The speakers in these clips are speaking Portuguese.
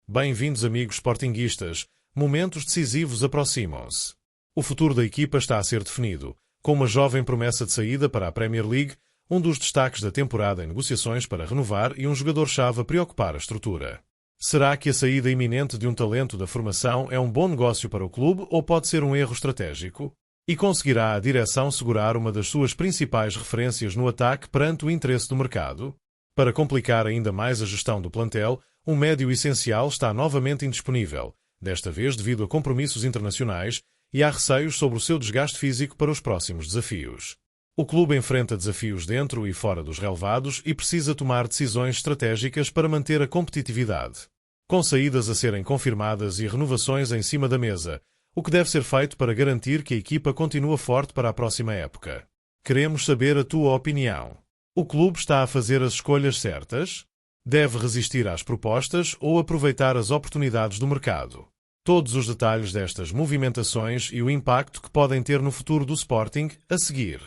Bem-vindos, amigos sportinguistas. Momentos decisivos aproximam-se. O futuro da equipa está a ser definido, com uma jovem promessa de saída para a Premier League, um dos destaques da temporada em negociações para renovar e um jogador-chave a preocupar a estrutura. Será que a saída iminente de um talento da formação é um bom negócio para o clube ou pode ser um erro estratégico? E conseguirá a direção segurar uma das suas principais referências no ataque perante o interesse do mercado? Para complicar ainda mais a gestão do plantel, um médio essencial está novamente indisponível, desta vez devido a compromissos internacionais, e há receios sobre o seu desgaste físico para os próximos desafios. O clube enfrenta desafios dentro e fora dos relevados e precisa tomar decisões estratégicas para manter a competitividade. Com saídas a serem confirmadas e renovações em cima da mesa, o que deve ser feito para garantir que a equipa continua forte para a próxima época? Queremos saber a tua opinião. O clube está a fazer as escolhas certas? Deve resistir às propostas ou aproveitar as oportunidades do mercado? Todos os detalhes destas movimentações e o impacto que podem ter no futuro do Sporting a seguir.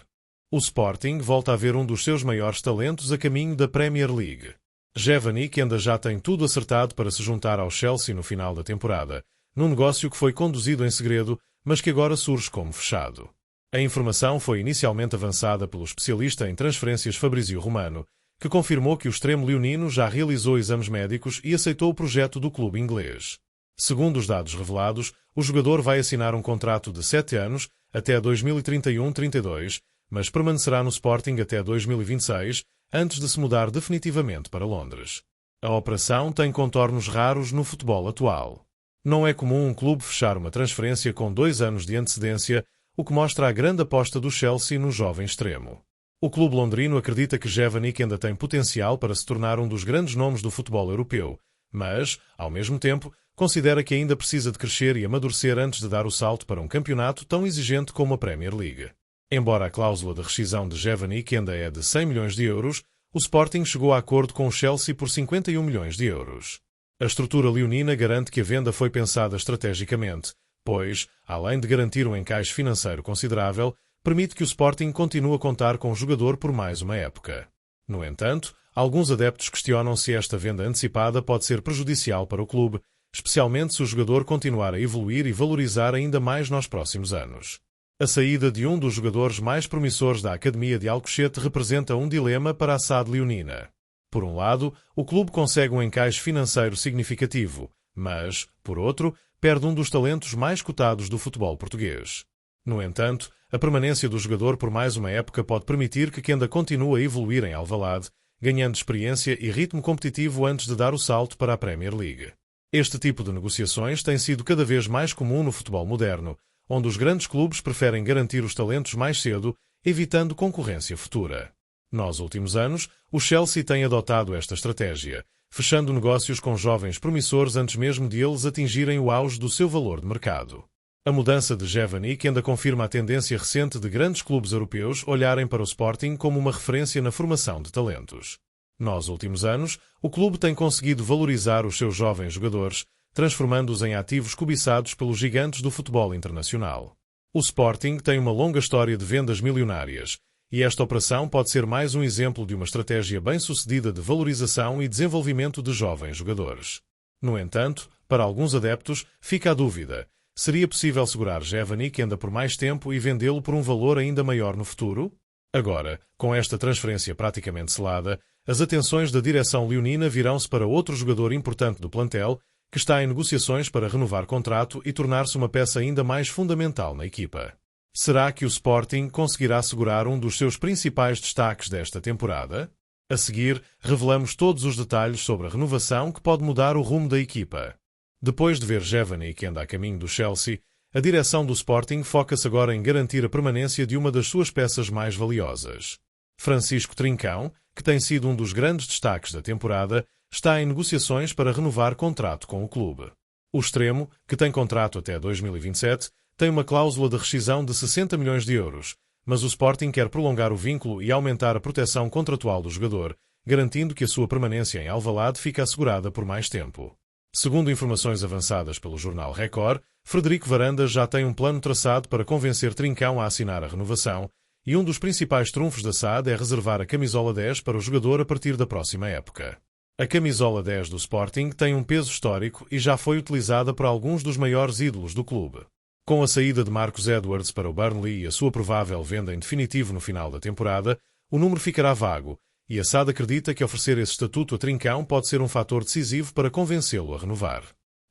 O Sporting volta a ver um dos seus maiores talentos a caminho da Premier League. Jevanic ainda já tem tudo acertado para se juntar ao Chelsea no final da temporada, num negócio que foi conduzido em segredo, mas que agora surge como fechado. A informação foi inicialmente avançada pelo especialista em transferências Fabrizio Romano, que confirmou que o extremo leonino já realizou exames médicos e aceitou o projeto do clube inglês. Segundo os dados revelados, o jogador vai assinar um contrato de 7 anos, até 2031-32, mas permanecerá no Sporting até 2026, antes de se mudar definitivamente para Londres. A operação tem contornos raros no futebol atual. Não é comum um clube fechar uma transferência com 2 anos de antecedência, o que mostra a grande aposta do Chelsea no jovem extremo. O clube londrino acredita que Jevanic ainda tem potencial para se tornar um dos grandes nomes do futebol europeu, mas, ao mesmo tempo, considera que ainda precisa de crescer e amadurecer antes de dar o salto para um campeonato tão exigente como a Premier League. Embora a cláusula de rescisão de Jevanic ainda é de 100 milhões de euros, o Sporting chegou a acordo com o Chelsea por 51 milhões de euros. A estrutura leonina garante que a venda foi pensada estrategicamente, pois, além de garantir um encaixe financeiro considerável, permite que o Sporting continue a contar com o jogador por mais uma época. No entanto, alguns adeptos questionam se esta venda antecipada pode ser prejudicial para o clube, especialmente se o jogador continuar a evoluir e valorizar ainda mais nos próximos anos. A saída de um dos jogadores mais promissores da Academia de Alcochete representa um dilema para a SAD leonina. Por um lado, o clube consegue um encaixe financeiro significativo, mas, por outro, perde um dos talentos mais cotados do futebol português. No entanto, a permanência do jogador por mais uma época pode permitir que Kenda continue a evoluir em Alvalade, ganhando experiência e ritmo competitivo antes de dar o salto para a Premier League. Este tipo de negociações tem sido cada vez mais comum no futebol moderno, onde os grandes clubes preferem garantir os talentos mais cedo, evitando concorrência futura. Nos últimos anos, o Chelsea tem adotado esta estratégia, fechando negócios com jovens promissores antes mesmo de eles atingirem o auge do seu valor de mercado. A mudança de Jevanic ainda confirma a tendência recente de grandes clubes europeus olharem para o Sporting como uma referência na formação de talentos. Nos últimos anos, o clube tem conseguido valorizar os seus jovens jogadores, transformando-os em ativos cobiçados pelos gigantes do futebol internacional. O Sporting tem uma longa história de vendas milionárias, e esta operação pode ser mais um exemplo de uma estratégia bem-sucedida de valorização e desenvolvimento de jovens jogadores. No entanto, para alguns adeptos, fica a dúvida: seria possível segurar Jevanic ainda por mais tempo e vendê-lo por um valor ainda maior no futuro? Agora, com esta transferência praticamente selada, as atenções da direção leonina virão-se para outro jogador importante do plantel, que está em negociações para renovar contrato e tornar-se uma peça ainda mais fundamental na equipa. Será que o Sporting conseguirá segurar um dos seus principais destaques desta temporada? A seguir, revelamos todos os detalhes sobre a renovação que pode mudar o rumo da equipa. Depois de ver Jevanic ainda a caminho do Chelsea, a direção do Sporting foca-se agora em garantir a permanência de uma das suas peças mais valiosas. Francisco Trincão, que tem sido um dos grandes destaques da temporada, está em negociações para renovar contrato com o clube. O extremo, que tem contrato até 2027, tem uma cláusula de rescisão de 60 milhões de euros, mas o Sporting quer prolongar o vínculo e aumentar a proteção contratual do jogador, garantindo que a sua permanência em Alvalade fica assegurada por mais tempo. Segundo informações avançadas pelo jornal Record, Frederico Varandas já tem um plano traçado para convencer Trincão a assinar a renovação, e um dos principais trunfos da SAD é reservar a camisola 10 para o jogador a partir da próxima época. A camisola 10 do Sporting tem um peso histórico e já foi utilizada por alguns dos maiores ídolos do clube. Com a saída de Marcus Edwards para o Burnley e a sua provável venda em definitivo no final da temporada, o número ficará vago, e a SAD acredita que oferecer esse estatuto a Trincão pode ser um fator decisivo para convencê-lo a renovar.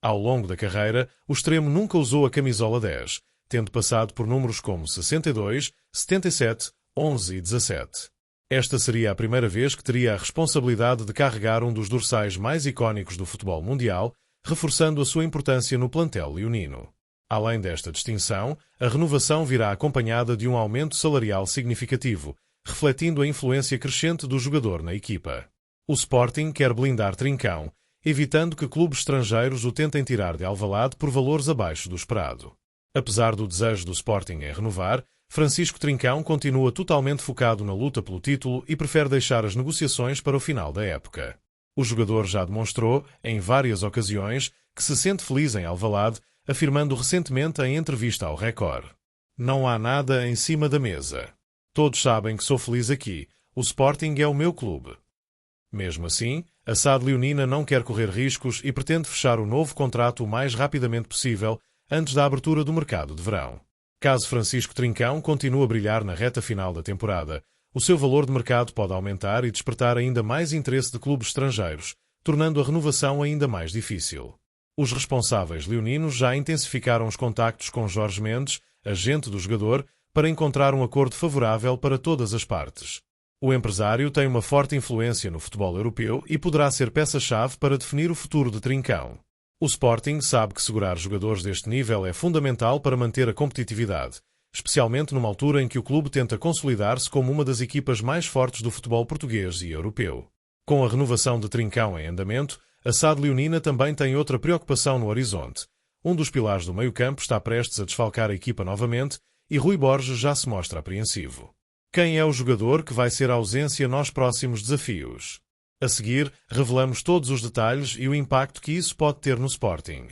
Ao longo da carreira, o extremo nunca usou a camisola 10, tendo passado por números como 62, 77, 11 e 17. Esta seria a primeira vez que teria a responsabilidade de carregar um dos dorsais mais icónicos do futebol mundial, reforçando a sua importância no plantel leonino. Além desta distinção, a renovação virá acompanhada de um aumento salarial significativo, refletindo a influência crescente do jogador na equipa. O Sporting quer blindar Trincão, evitando que clubes estrangeiros o tentem tirar de Alvalade por valores abaixo do esperado. Apesar do desejo do Sporting em renovar, Francisco Trincão continua totalmente focado na luta pelo título e prefere deixar as negociações para o final da época. O jogador já demonstrou, em várias ocasiões, que se sente feliz em Alvalade, afirmando recentemente em entrevista ao Record: "Não há nada em cima da mesa. Todos sabem que sou feliz aqui. O Sporting é o meu clube." Mesmo assim, a SAD leonina não quer correr riscos e pretende fechar o novo contrato o mais rapidamente possível, antes da abertura do mercado de verão. Caso Francisco Trincão continue a brilhar na reta final da temporada, o seu valor de mercado pode aumentar e despertar ainda mais interesse de clubes estrangeiros, tornando a renovação ainda mais difícil. Os responsáveis leoninos já intensificaram os contactos com Jorge Mendes, agente do jogador, para encontrar um acordo favorável para todas as partes. O empresário tem uma forte influência no futebol europeu e poderá ser peça-chave para definir o futuro de Trincão. O Sporting sabe que segurar jogadores deste nível é fundamental para manter a competitividade, especialmente numa altura em que o clube tenta consolidar-se como uma das equipas mais fortes do futebol português e europeu. Com a renovação de Trincão em andamento, a SAD leonina também tem outra preocupação no horizonte. Um dos pilares do meio-campo está prestes a desfalcar a equipa novamente e Rui Borges já se mostra apreensivo. Quem é o jogador que vai ser a ausência nos próximos desafios? A seguir, revelamos todos os detalhes e o impacto que isso pode ter no Sporting.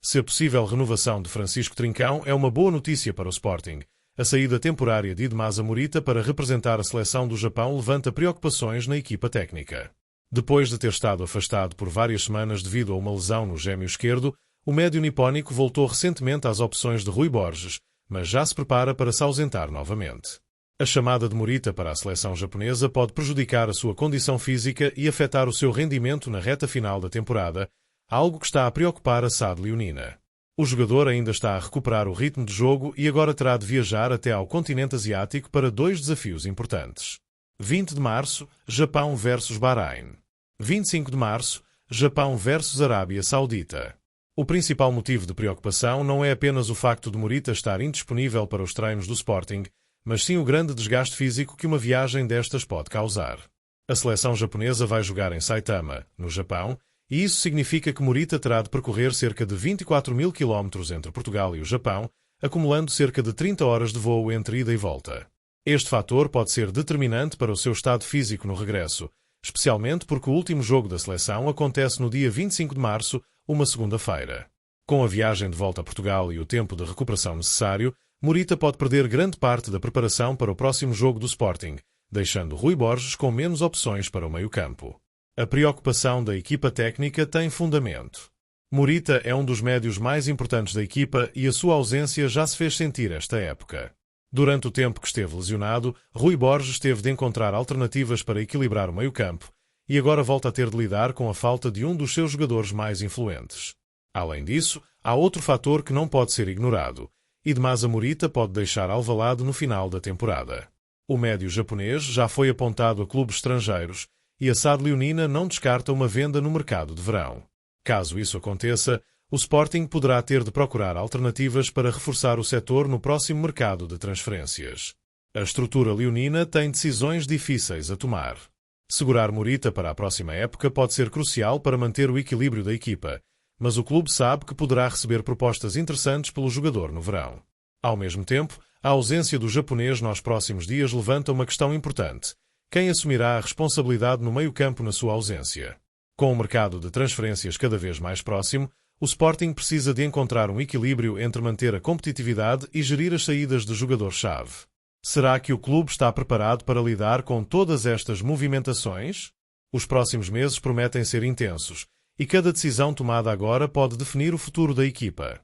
Se a possível renovação de Francisco Trincão é uma boa notícia para o Sporting, a saída temporária de Idmasa Morita para representar a seleção do Japão levanta preocupações na equipa técnica. Depois de ter estado afastado por várias semanas devido a uma lesão no gêmeo esquerdo, o médio nipónico voltou recentemente às opções de Rui Borges, mas já se prepara para se ausentar novamente. A chamada de Morita para a seleção japonesa pode prejudicar a sua condição física e afetar o seu rendimento na reta final da temporada, algo que está a preocupar a SAD leonina. O jogador ainda está a recuperar o ritmo de jogo e agora terá de viajar até ao continente asiático para 2 desafios importantes. 20 de março, Japão versus Bahrein. 25 de março, Japão versus Arábia Saudita. O principal motivo de preocupação não é apenas o facto de Morita estar indisponível para os treinos do Sporting, mas sim o grande desgaste físico que uma viagem destas pode causar. A seleção japonesa vai jogar em Saitama, no Japão, e isso significa que Morita terá de percorrer cerca de 24.000 km entre Portugal e o Japão, acumulando cerca de 30 horas de voo entre ida e volta. Este fator pode ser determinante para o seu estado físico no regresso, especialmente porque o último jogo da seleção acontece no dia 25 de março, uma segunda-feira. Com a viagem de volta a Portugal e o tempo de recuperação necessário, Morita pode perder grande parte da preparação para o próximo jogo do Sporting, deixando Rui Borges com menos opções para o meio-campo. A preocupação da equipa técnica tem fundamento. Morita é um dos médios mais importantes da equipa e a sua ausência já se fez sentir esta época. Durante o tempo que esteve lesionado, Rui Borges teve de encontrar alternativas para equilibrar o meio-campo e agora volta a ter de lidar com a falta de um dos seus jogadores mais influentes. Além disso, há outro fator que não pode ser ignorado. Idmasa Morita pode deixar Alvalade no final da temporada. O médio japonês já foi apontado a clubes estrangeiros e a SAD leonina não descarta uma venda no mercado de verão. Caso isso aconteça, o Sporting poderá ter de procurar alternativas para reforçar o setor no próximo mercado de transferências. A estrutura leonina tem decisões difíceis a tomar. Segurar Morita para a próxima época pode ser crucial para manter o equilíbrio da equipa, mas o clube sabe que poderá receber propostas interessantes pelo jogador no verão. Ao mesmo tempo, a ausência do japonês nos próximos dias levanta uma questão importante: quem assumirá a responsabilidade no meio-campo na sua ausência? Com o mercado de transferências cada vez mais próximo, o Sporting precisa de encontrar um equilíbrio entre manter a competitividade e gerir as saídas de jogador-chave. Será que o clube está preparado para lidar com todas estas movimentações? Os próximos meses prometem ser intensos, e cada decisão tomada agora pode definir o futuro da equipa.